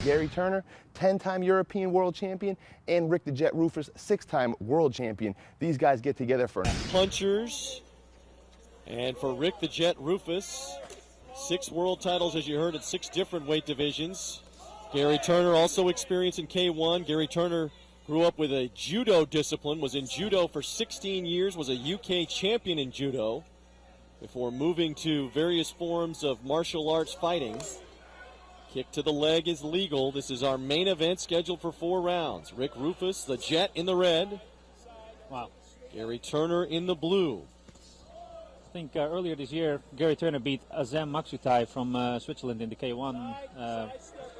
Gary Turner, 10-time European world champion, and Rick the Jet Roufus, 6-time world champion. These guys get together for punchers. And for Rick the Jet Roufus, 6 world titles, as you heard, at 6 different weight divisions. Gary Turner also experienced in K1. Gary Turner grew up with a judo discipline, was in judo for 16 years, was a UK champion in judo before moving to various forms of martial arts fighting. Kick to the leg is legal. This is our main event scheduled for 4 rounds. Rick Roufus, the Jet, in the red. Wow. Gary Turner in the blue. I think earlier this year, Gary Turner beat Azem Maksutai from Switzerland in the K1,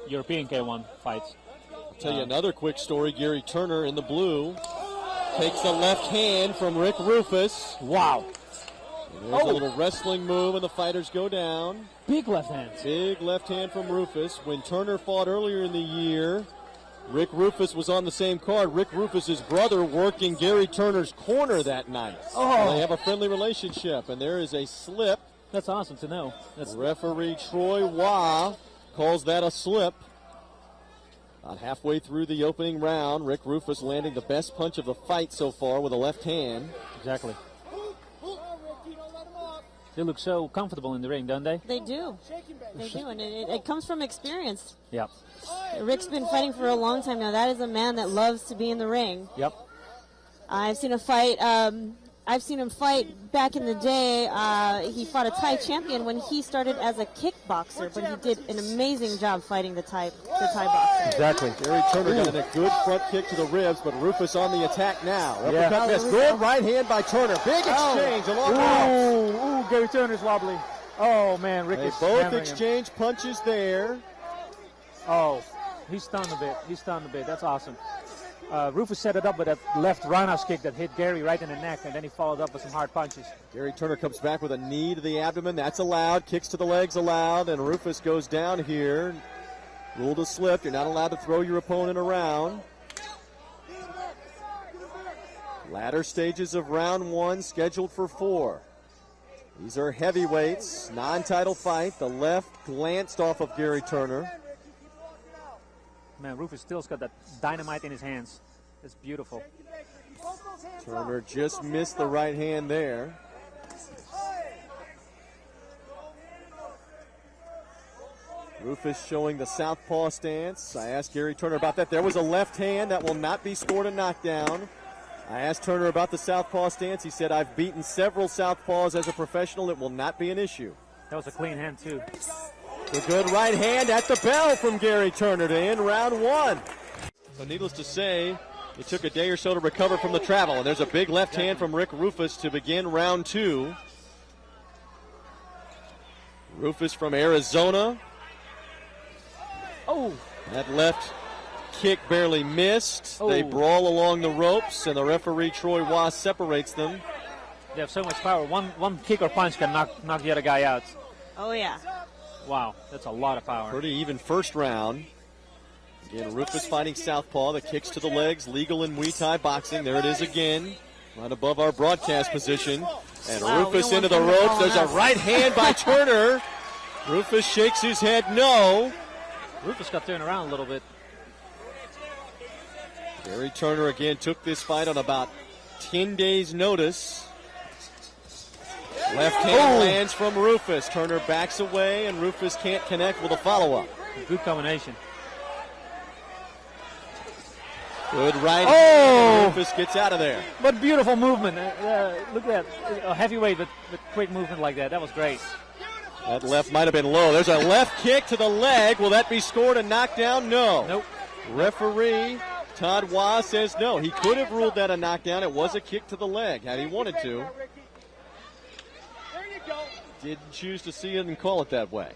European K1 fights. I'll tell you another quick story. Gary Turner in the blue takes the left hand from Rick Roufus. Wow. And there's a little wrestling move, and the fighters go down. Big left hand. Big left hand from Roufus. When Turner fought earlier in the year, Rick Roufus was on the same card. Rick Roufus' brother worked in Gary Turner's corner that night. Oh. They have a friendly relationship, and there is a slip. That's awesome to know. Referee Troy Wah calls that a slip. About halfway through the opening round, Rick Roufus landing the best punch of the fight so far with a left hand. Exactly. They look so comfortable in the ring, don't they? They do. They do, and it comes from experience. Yeah. Rick's been fighting for a long time now. That is a man that loves to be in the ring. Yep. I've seen him fight back in the day. He fought a Thai champion when he started as a kickboxer, but he did an amazing job fighting the Thai boxer. Exactly. Gary Turner got a good front kick to the ribs, but Roufus on the attack now. Uppercut miss. Good right hand by Turner. Big exchange along the Ooh, Gary Turner's wobbly. Oh, man, Rick is both hammering exchange him. punches there. Oh, he's stunned a bit. That's awesome. Roufus set it up with that left roundhouse kick that hit Gary right in the neck, and then he followed up with some hard punches. Gary Turner comes back with a knee to the abdomen. That's allowed. Kicks to the legs allowed, and Roufus goes down here. Rule to slip. You're not allowed to throw your opponent around. Latter stages of round 1 scheduled for 4. These are heavyweights, non-title fight. The left glanced off of Gary Turner. Man, Roufus still's got that dynamite in his hands. It's beautiful. Turner just missed the right hand there. Roufus showing the southpaw stance. I asked Gary Turner about that. There was a left hand that will not be scored a knockdown. I asked Turner about the southpaw stance. He said, I've beaten several southpaws as a professional. It will not be an issue. That was a clean hand, too. A good right hand at the bell from Gary Turner to end round 1. So needless to say, it took a day or so to recover from the travel. And there's a big left hand from Rick Roufus to begin round 2. Roufus from Arizona. Oh! That left kick barely missed. Oh. They brawl along the ropes, and the referee, Troy Wah, separates them. They have so much power. One kick or punch can knock the other guy out. Oh, yeah. Wow, that's a lot of power. Pretty even first round. Again, Roufus fighting southpaw. The kicks to the legs, legal in Muay Thai boxing. There it is again, right above our broadcast position. And Roufus into the ropes. There's a right hand by Turner. Roufus shakes his head no. Roufus got turned around a little bit. Gary Turner again took this fight on about 10 days' notice. Left hand lands from Roufus. Turner backs away, and Roufus can't connect with a follow-up. Good combination. Good right hand. Roufus gets out of there. But beautiful movement. Look at that. A heavyweight with quick movement like that. That was great. That left might have been low. There's a left kick to the leg. Will that be scored a knockdown? No. Nope. Referee Todd Wah says no. He could have ruled that a knockdown. It was a kick to the leg had he wanted to. Didn't choose to see it and call it that way.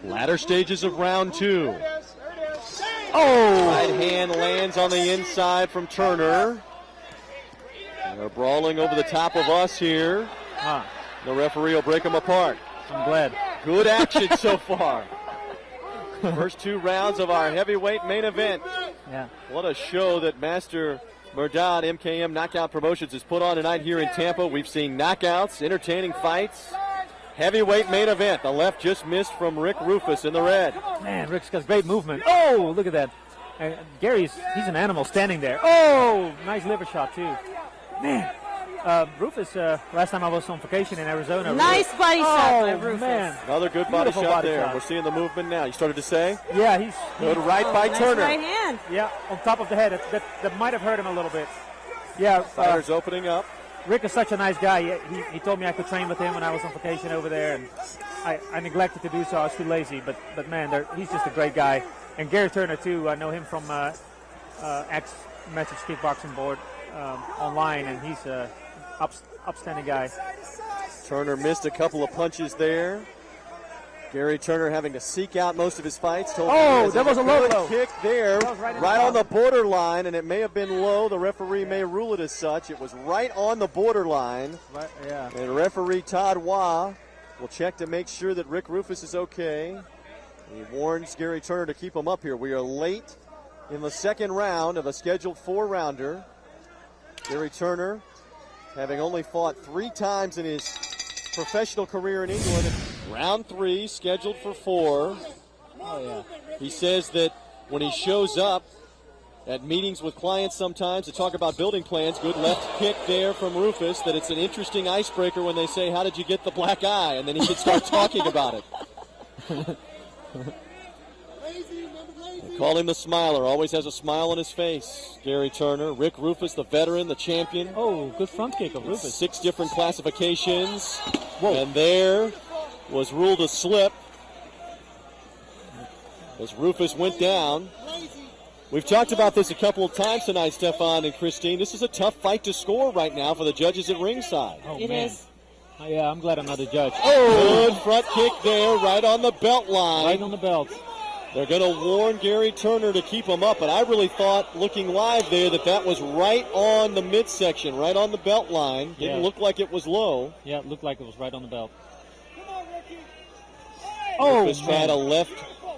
Latter stages of round 2. Right hand lands on the inside from Turner. They're brawling over the top of us here. The referee will break them apart. I'm glad. Good action so far. First 2 rounds of our heavyweight main event. Yeah. What a show that Master Murdad MKM Knockout Promotions has put on tonight here in Tampa. We've seen knockouts, entertaining fights, Heavyweight main event. The left just missed from Rick Roufus in the red. Man, Rick's got great movement. Oh, look at that. And Gary's, he's an animal standing there. Oh, nice liver shot, too. Man, Roufus, last time I was on vacation in Arizona. Nice body shot by Oh, Roufus. man. Another good body Beautiful shot body there. shot. We're seeing the movement now. You started to say? Yeah, he's Good right by Nice Turner. right hand. yeah, on top of the head. That might have hurt him a little bit. Yeah, Fighters opening up. Rick is such a nice guy. He told me I could train with him when I was on vacation over there, and I neglected to do so. I was too lazy. But man, he's just a great guy. And Gary Turner too. I know him from ex-Message Kickboxing Board online, and he's a upstanding guy. Turner missed a couple of punches there. Gary Turner having to seek out most of his fights. Oh, that was a low good blow. kick there, That was right in right the on the borderline, and it may have been low. The referee may rule it as such. It was right on the borderline. Right, yeah. And referee Todd Waugh will check to make sure that Rick Roufus is okay. He warns Gary Turner to keep him up here. We are late in the second round of a scheduled 4-rounder. Gary Turner, having only fought 3 times in his professional career in England. Round 3, scheduled for 4. Oh, yeah. He says that when he shows up at meetings with clients sometimes to talk about building plans, good left kick there from Roufus, that it's an interesting icebreaker when they say, how did you get the black eye? And then he can start talking about it. They call him the smiler, always has a smile on his face. Gary Turner, Rick Roufus, the veteran, the champion. Oh, good front kick of Roufus. 6 different classifications. Whoa. And there was ruled a slip as Roufus went down. We've talked about this a couple of times tonight, Stefan and Christine. This is a tough fight to score right now for the judges at ringside. Oh, It man. is. Yeah, I'm glad I'm not a judge. Good front kick there, right on the belt line. Right on the belt. They're going to warn Gary Turner to keep him up, but I really thought, looking live there, that was right on the midsection, right on the belt line. Didn't Yeah. look like it was low. Yeah, it looked like it was right on the belt. Roufus Oh, tried man. a left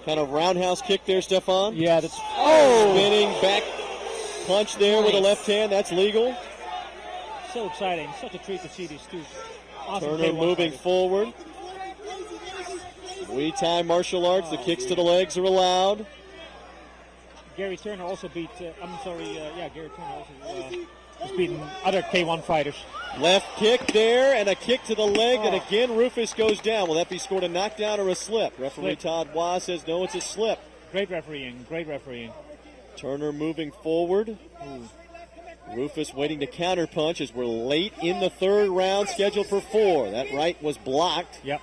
kind of roundhouse kick there, Stefan. Yeah, that's... Spinning back punch there with a Nice. left hand. That's legal. So exciting. Such a treat to see these two awesome Turner K1 moving fighters. forward. Muay Thai martial arts. The kicks to the legs are allowed. Gary Turner also beat, Gary Turner also has beaten other K1 fighters. Left kick there and a kick to the leg, and again Roufus goes down. Will that be scored a knockdown or a slip? Referee Slip. Todd Waugh says no, it's a slip. Great refereeing, great refereeing. Turner moving forward. Roufus waiting to counterpunch as we're late in the 3rd round, scheduled for 4. That right was blocked. Yep.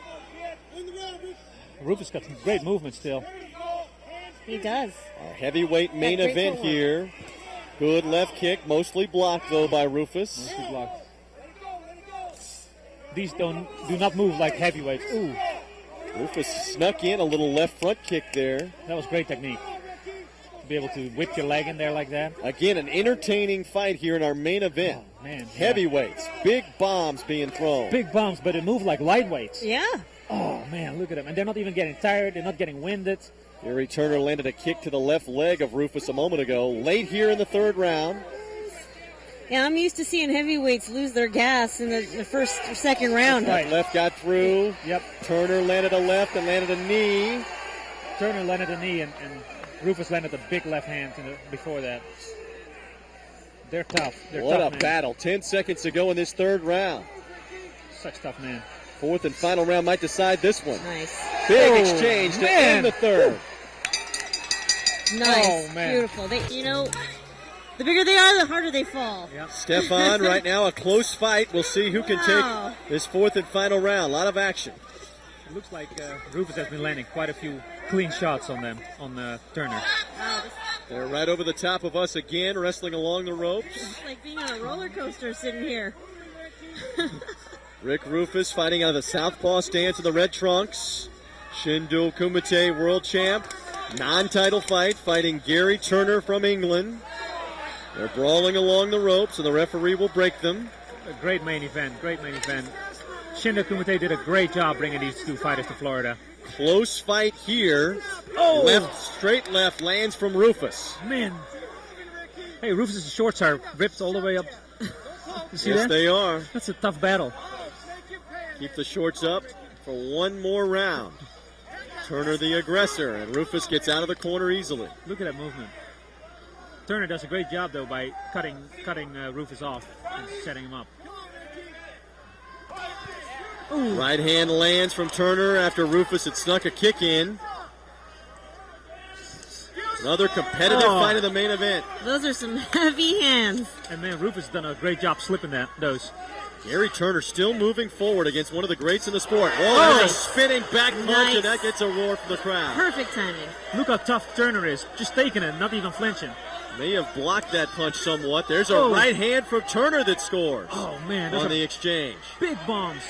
Roufus got some great movement still. He does. Our heavyweight main great event footwork. here. Good left kick, mostly blocked though by Roufus. Good block. These do not move like heavyweights. Ooh, Roufus snuck in a little left front kick there. that was great technique. To be able to whip your leg in there like that. Again, an entertaining fight here in our main event. Oh, man. yeah. Heavyweights, big bombs being thrown. Big bumps, but it moved like lightweights. Yeah. Oh, man, look at them. And they're not even getting tired. They're not getting winded. Gary Turner landed a kick to the left leg of Roufus a moment ago. Late here in the 3rd round. Yeah, I'm used to seeing heavyweights lose their gas in the first or second round. Right. Left got through. Yep. Turner landed a left and landed a knee. Turner landed a knee, and Roufus landed a big left hand before that. They're tough. They're What tough, a man. battle. 10 seconds to go in this 3rd round. Such tough men. 4th and final round might decide this one. Nice. Big Oh, exchange to man. end the 3rd. Nice. Oh, man. Beautiful. The bigger they are, the harder they fall. Yep. Stefan, right now a close fight. We'll see who can Wow. take this 4th and final round. A lot of action. It looks like Roufus has been landing quite a few clean shots on them, on Turner. Wow, this They're right over the top of us again, wrestling along the ropes. is like being on a roller coaster sitting here. Rick Roufus fighting out of the southpaw stance in the red trunks. Shin Kumate world champ. Non-title fight, fighting Gary Turner from England. They're brawling along the ropes, and the referee will break them. A great main event, great main event. Shin Kumate did a great job bringing these two fighters to Florida. Close fight here. Oh! Left, straight left, lands from Roufus. Man. Hey, Rufus' shorts are ripped all the way up. You see Yes, that? they are. That's a tough battle. Keep the shorts up. for one more round. Turner the aggressor, and Roufus gets out of the corner easily. Look at that movement. Turner does a great job, though, by cutting Roufus off and setting him up. Ooh. Right hand lands from Turner after Roufus had snuck a kick in. Another competitive fight in the main event. Those are some heavy hands. And man, Roufus has done a great job slipping those. Gary Turner still moving forward against one of the greats in the sport. Oh, there's a spinning back punch, and that gets a roar from the crowd. Perfect timing. Look how tough Turner is. Just taking it, not even flinching. May have blocked that punch somewhat. There's a right hand from Turner that scores. Oh, man. On the exchange. Big bombs.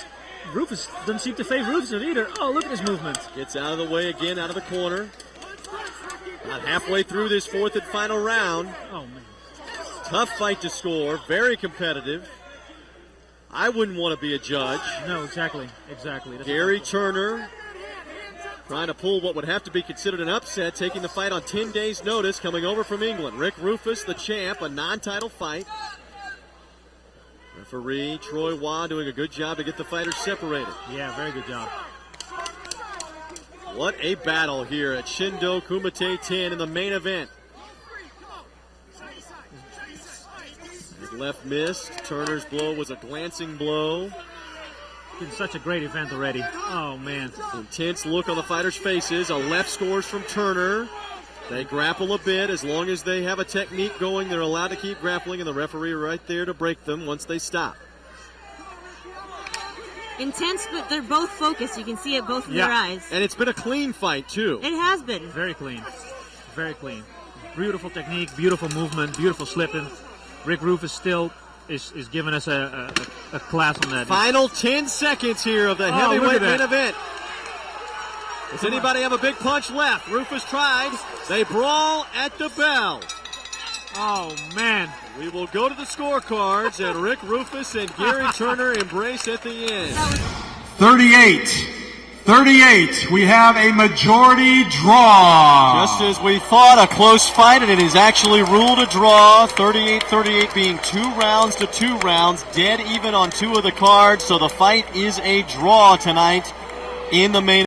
Roufus doesn't seem to favor Roufus either. Oh, look at his movement. Gets out of the way again, out of the corner. About halfway through this fourth and final round. Oh, man. Tough fight to score. Very competitive. I wouldn't want to be a judge. No, exactly. Gary Turner trying to pull what would have to be considered an upset, taking the fight on 10 days' notice, coming over from England. Rick Roufus, the champ, a non-title fight. Referee Troy Waugh doing a good job to get the fighters separated. Yeah, very good job. What a battle here at Shindo Kumate 10 in the main event. Left missed. Turner's blow was a glancing blow. Been such a great event already. Oh, man. Intense look on the fighters' faces. A left scores from Turner. They grapple a bit. As long as they have a technique going, they're allowed to keep grappling, and the referee right there to break them once they stop. Intense, but they're both focused. You can see it both in their eyes. And it's been a clean fight, too. It has been. Very clean. Very clean. Beautiful technique, beautiful movement, beautiful slipping. Rick Roufus still is giving us a class on that. Final 10 seconds here of the heavyweight main event. Does anybody have a big punch left? Roufus tried. They brawl at the bell. Oh, man. We will go to the scorecards, and Rick Roufus and Gary Turner embrace at the end. 38. We have a majority draw. Just as we thought, a close fight, and it is actually ruled a draw. 38-38 being 2 rounds to 2 rounds. Dead even on 2 of the cards, so the fight is a draw tonight in the main